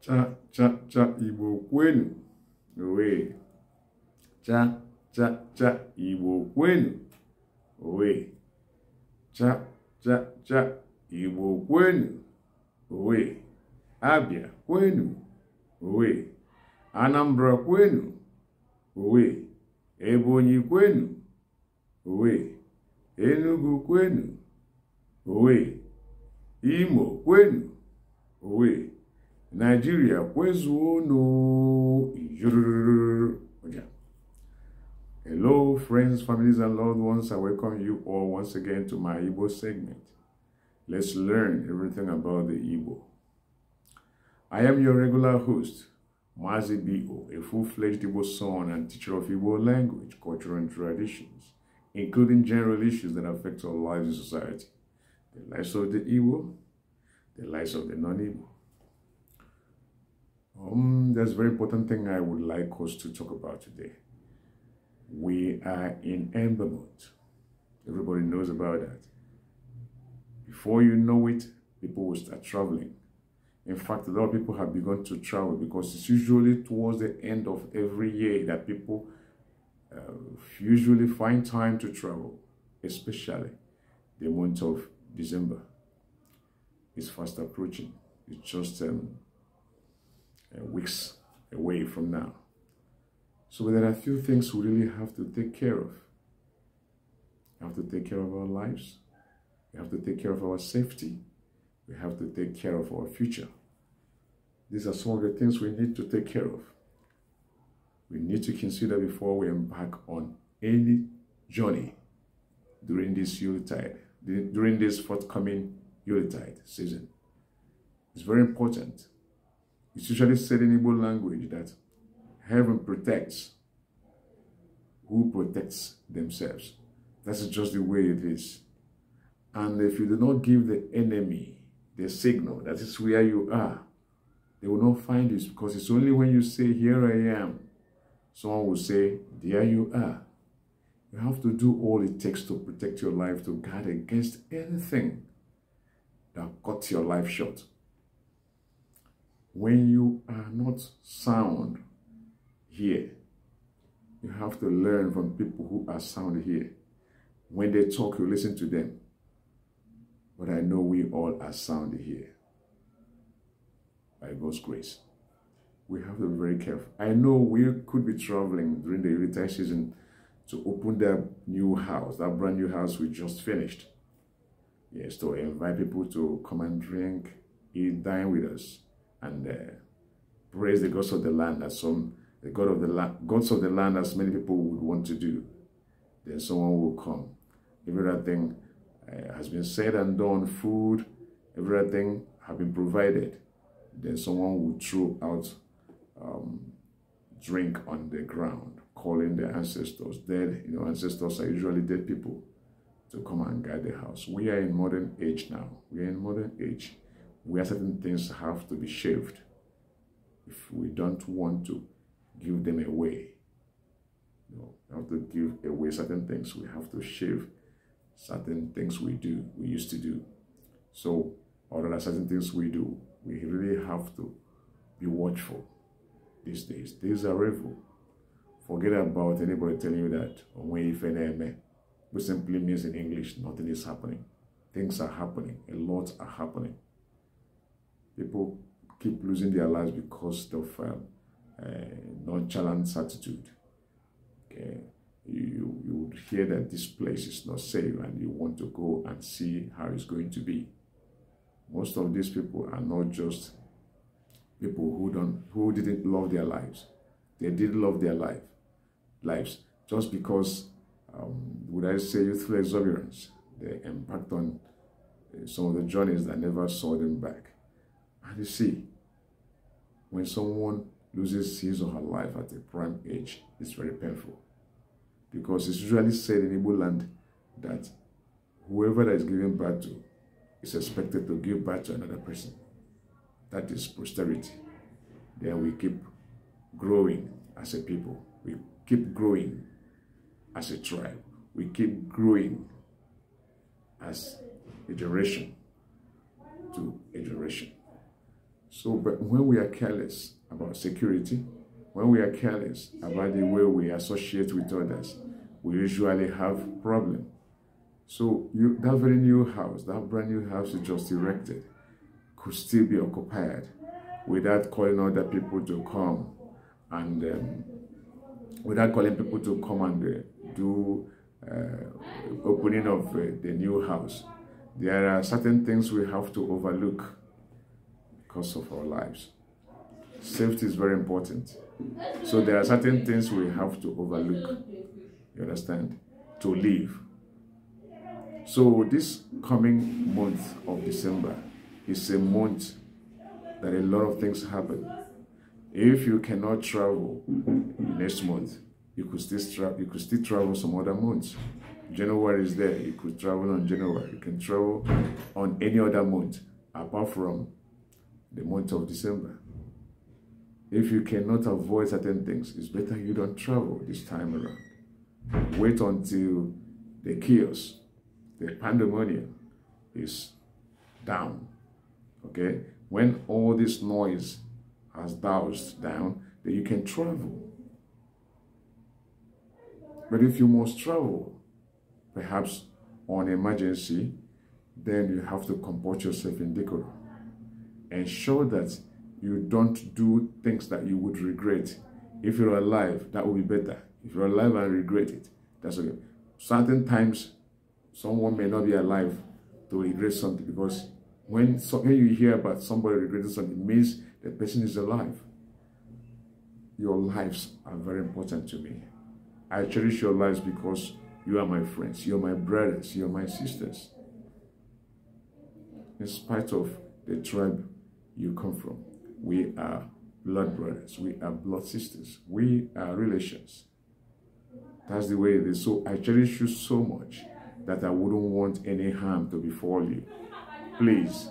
Cha cha cha Igbo kwenu. Owe. Cha cha cha Igbo kwenu. Owe. Cha cha cha Igbo kwenu. Owe. Abia kwenu. Owe. Anambra kwenu. Owe. Ebonyi kwenu. Owe. Enugu kwenu. Owe. Imo kwenu. Owe. Nigeria kwezuono. Hello friends, families and loved ones. I welcome you all once again to my Igbo segment. Let's learn everything about the Igbo. I am your regular host, Mazi B.O., a full-fledged Igbo son and teacher of Igbo language, culture and traditions, including general issues that affect our lives in society. The lives of the Igbo, the lives of the non-Igbo. There's a very important thing I would like us to talk about today. We are in Ember month. Everybody knows about that. Before you know it, people will start traveling. In fact, a lot of people have begun to travel because it's usually towards the end of every year that people usually find time to travel, especially the month of December. It's fast approaching. It's just weeks away from now. So there are a few things we really have to take care of. We have to take care of our lives. We have to take care of our safety. We have to take care of our future. These are some of the things we need to take care of. We need to consider before we embark on any journey during this Yuletide, during this forthcoming Yuletide season. It's very important. It's usually said in Igbo language that heaven protects who protects themselves. That's just the way it is. And if you do not give the enemy the signal that is where you are, they will not find you, because it's only when you say, "Here I am," someone will say, "There you are." You have to do all it takes to protect your life, to guard against anything that cuts your life short. When you are not sound here, you have to learn from people who are sound here. When they talk, you listen to them. But I know we all are sound here. By God's grace. We have to be very careful. I know we could be traveling during the Yuletide season to open that new house, that brand new house we just finished. Yes, to invite people to come and drink, eat, dine with us, and praise the gods of the land, as the gods of the land, as many people would want to do. Then someone will come. Everything has been said and done. Food, everything have been provided. Then someone will throw out drink on the ground, calling their ancestors dead. You know, ancestors are usually dead people, to come and guide the house. We are in modern age now. We are in modern age where certain things have to be shaved if we don't want to give them away. You know, we have to give away certain things. We have to shave certain things we used to do. So, or there are certain things we do. We really have to be watchful these days. These are evil. Forget about anybody telling you that, which simply means in English, nothing is happening. Things are happening. A lot are happening. People keep losing their lives because of nonchalant attitude. Okay. You would hear that this place is not safe and you want to go and see how it's going to be. Most of these people are not just people who didn't love their lives. They did love their lives. Just because, would I say, youthful exuberance, they embarked on some of the journeys that never saw them back. And you see, when someone loses his or her life at a prime age, it's very painful. Because it's usually said in Igbo land that whoever that is giving birth to is expected to give birth to another person. That is posterity. Then we keep growing as a people. We keep growing as a tribe. We keep growing as a generation to a generation. So, but when we are careless about security, when we are careless about the way we associate with others, we usually have problem. So that very new house, that brand new house you just erected, could still be occupied without calling other people to come and do opening of the new house. There are certain things we have to overlook because of our lives. Safety is very important. So there are certain things we have to overlook, you understand, to live. So this coming month of December is a month that a lot of things happen. If you cannot travel next month, you could still travel some other months. January is there, you could travel on January. You can travel on any other month apart from the month of December. If you cannot avoid certain things, it's better you don't travel this time around. Wait until the chaos, the pandemonium is down. Okay? When all this noise has doused down, then you can travel. But if you must travel, perhaps on emergency, then you have to comport yourself in decorum. Ensure that you don't do things that you would regret. If you're alive, that would be better. If you're alive and regret it, that's okay. Certain times, someone may not be alive to regret something, because when you hear about somebody regretting something, it means the person is alive. Your lives are very important to me. I cherish your lives because you are my friends, you're my brothers, you're my sisters. In spite of the tribe you come from, we are blood brothers, we are blood sisters, we are relations. That's the way it is. So I cherish you so much that I wouldn't want any harm to befall you. Please,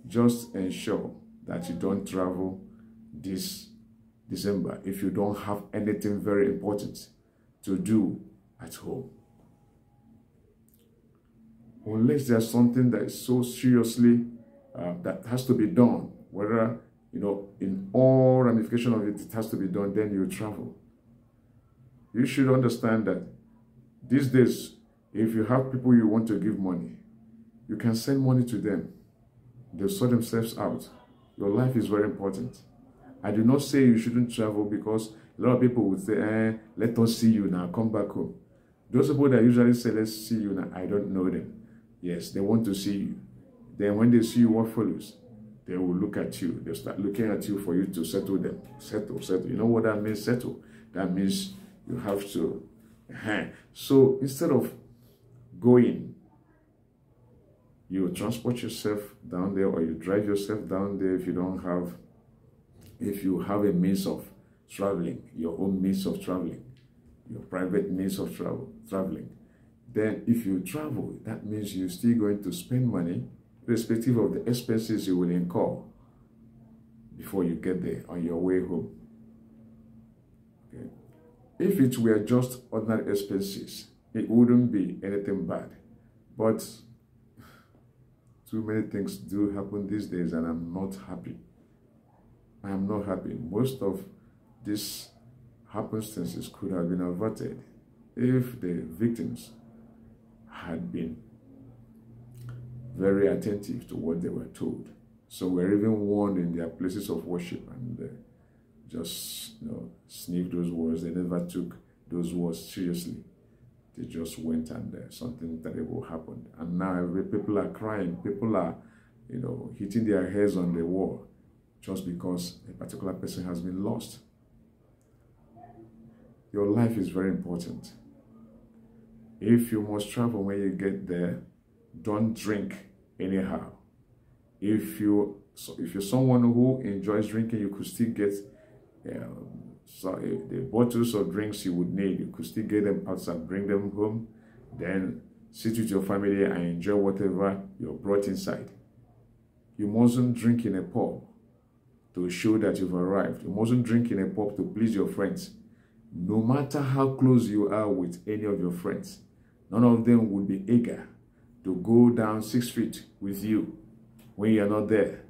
just ensure that you don't travel this December if you don't have anything very important to do at home. Unless there's something that is so seriously that has to be done, whether, in all ramification of it, it has to be done, then you travel. You should understand that these days, if you have people you want to give money, you can send money to them. They'll sort themselves out. Your life is very important. I do not say you shouldn't travel, because a lot of people would say, let us see you now, come back home. Those people that usually say, let's see you now, I don't know them. Yes, they want to see you. Then when they see you, what follows? They will look at you. They'll start looking at you for you to settle them. Settle. You know what that means, settle? That means you have to. So instead of going, you transport yourself down there, or you drive yourself down there if you have a means of traveling, your own means of traveling, your private means of traveling. Then if you travel, that means you're still going to spend money, irrespective of the expenses you will incur before you get there on your way home. Okay. If it were just ordinary expenses, it wouldn't be anything bad. But too many things do happen these days, and I'm not happy. I am not happy. Most of these happenstances could have been averted if the victims had been very attentive to what they were told. So we're even warned in their places of worship, and just sniffed those words. They never took those words seriously. They just went, and something terrible happened. And now people are crying. People are, hitting their heads on the wall just because a particular person has been lost. Your life is very important. If you must travel, when you get there, don't drink anyhow. If you're someone who enjoys drinking, you could still get the bottles of drinks you would need. You could still get them outside, bring them home, then sit with your family and enjoy whatever you brought inside. You mustn't drink in a pub to show that you've arrived. You mustn't drink in a pub to please your friends. No matter how close you are with any of your friends, none of them would be eager to go down 6 feet with you when you're not there.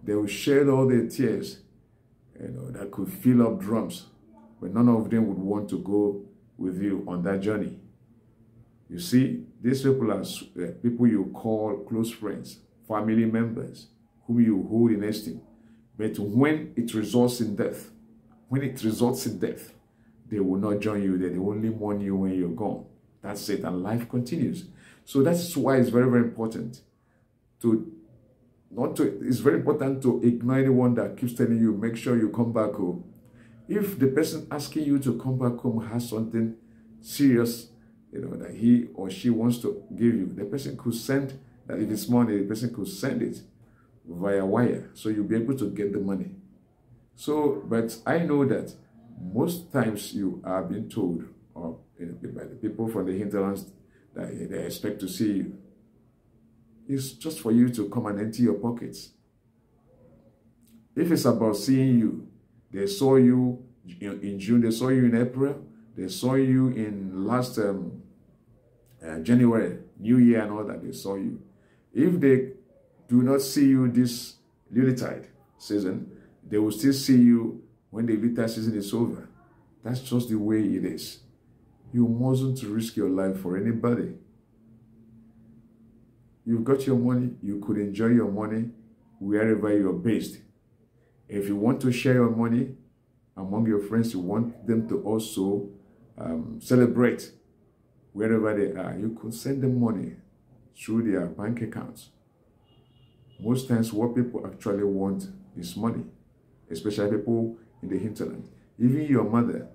They will shed all their tears, that could fill up drums, but none of them would want to go with you on that journey. You see, these people are people you call close friends, family members, whom you hold in esteem. But when it results in death, they will not join you there. They only mourn you when you're gone. That's it, and life continues. So that's why it's very, very important it's very important to ignore anyone that keeps telling you, make sure you come back home. If the person asking you to come back home has something serious, that he or she wants to give you, the person could send, that if it's money, the person could send it via wire, so you'll be able to get the money. So, but I know that most times you are being told, or by the people from the hinterlands, that they expect to see you. It's just for you to come and empty your pockets. If it's about seeing you, they saw you in June, they saw you in April, they saw you in last January, New Year and all that, they saw you. If they do not see you this yuletide season, they will still see you when the yuletide season is over. That's just the way it is. You mustn't risk your life for anybody. You've got your money, you could enjoy your money wherever you're based. If you want to share your money among your friends, you want them to also celebrate wherever they are, you could send them money through their bank accounts. Most times what people actually want is money, especially people in the hinterland. Even your mother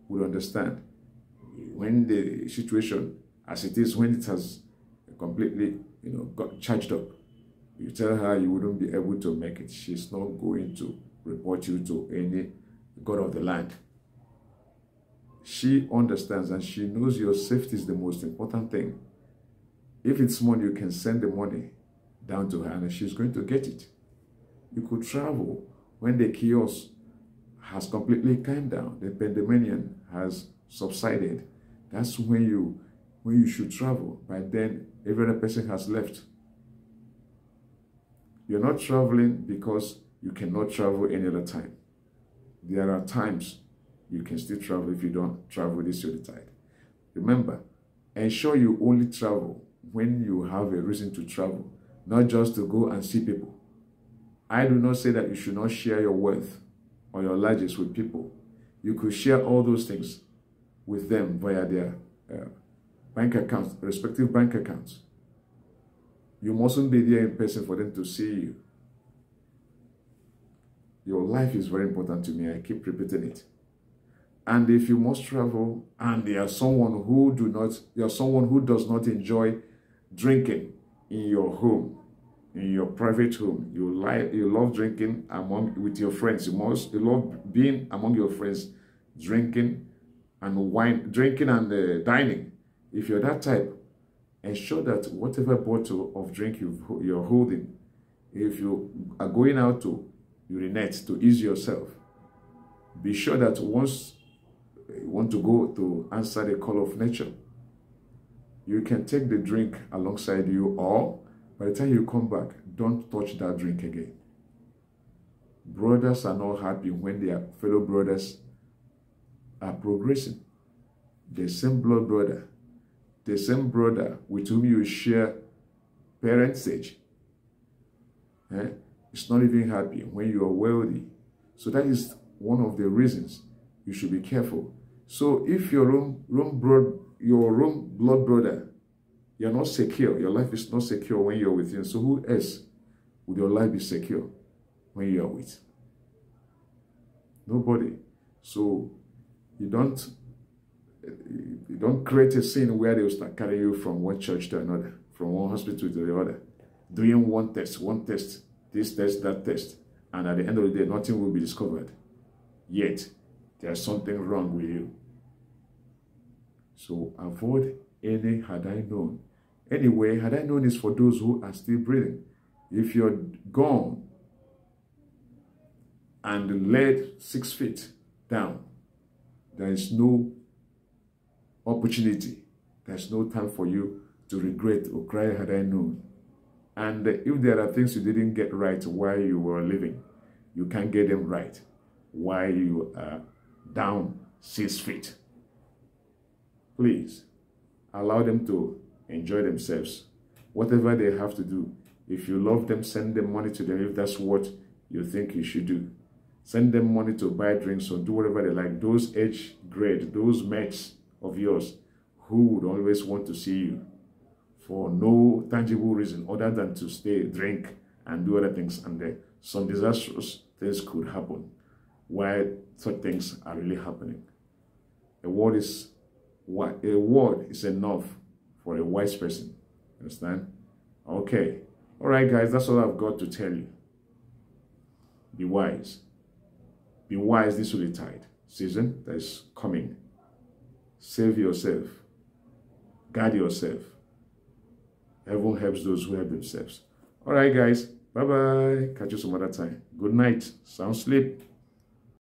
would understand when the situation as it is, when it has completely got charged up. You tell her you wouldn't be able to make it. She's not going to report you to any god of the land. She understands and she knows your safety is the most important thing. If it's money, you can send the money down to her and she's going to get it. You could travel when the chaos has completely calmed down, the pandemonium has subsided. That's when you should travel. By then, every other person has left. You're not traveling because you cannot travel any other time. There are times you can still travel if you don't travel this yuletide. Remember, ensure you only travel when you have a reason to travel, not just to go and see people. I do not say that you should not share your wealth or your largesse with people. You could share all those things with them via their bank accounts, respective bank accounts. You mustn't be there in person for them to see you. Your life is very important to me. I keep repeating it. And if you must travel and you are someone who does not enjoy drinking in your home, in your private home, you love drinking with your friends. You love being among your friends, drinking and dining. If you're that type, ensure that whatever bottle of drink you're holding, if you are going out to urinate to ease yourself, be sure that once you want to go to answer the call of nature, you can take the drink alongside you, or by the time you come back, don't touch that drink again. Brothers are not happy when their fellow brothers are progressing. The same blood brother, the same brother with whom you share parentage, is not even happy when you are wealthy. So that is one of the reasons you should be careful. So if your own blood brother, you're not secure, your life is not secure when you're with him, so who else would your life be secure when you're with? Nobody. So you don't create a scene where they will start carrying you from one church to another, from one hospital to the other, doing one test, this test, that test, and at the end of the day, nothing will be discovered. Yet, there's something wrong with you. So avoid any had I known. Anyway, had I known is for those who are still breathing. If you're gone and laid 6 feet down, there is no opportunity. There's no time for you to regret or cry had I known. And if there are things you didn't get right while you were living, you can't get them right while you are down 6 feet. Please allow them to enjoy themselves. Whatever they have to do. If you love them, send them money to them if that's what you think you should do. Send them money to buy drinks or do whatever they like. Those age grade, those mates of yours who would always want to see you for no tangible reason other than to stay, drink, and do other things. And then some disastrous things could happen while such things are really happening. A word is enough for a wise person. Understand? Okay. All right, guys, that's all I've got to tell you. Be wise. Be wise this yuletide season that is coming. Save yourself. Guard yourself. Heaven helps those who help themselves. All right, guys. Bye-bye. Catch you some other time. Good night. Sound sleep.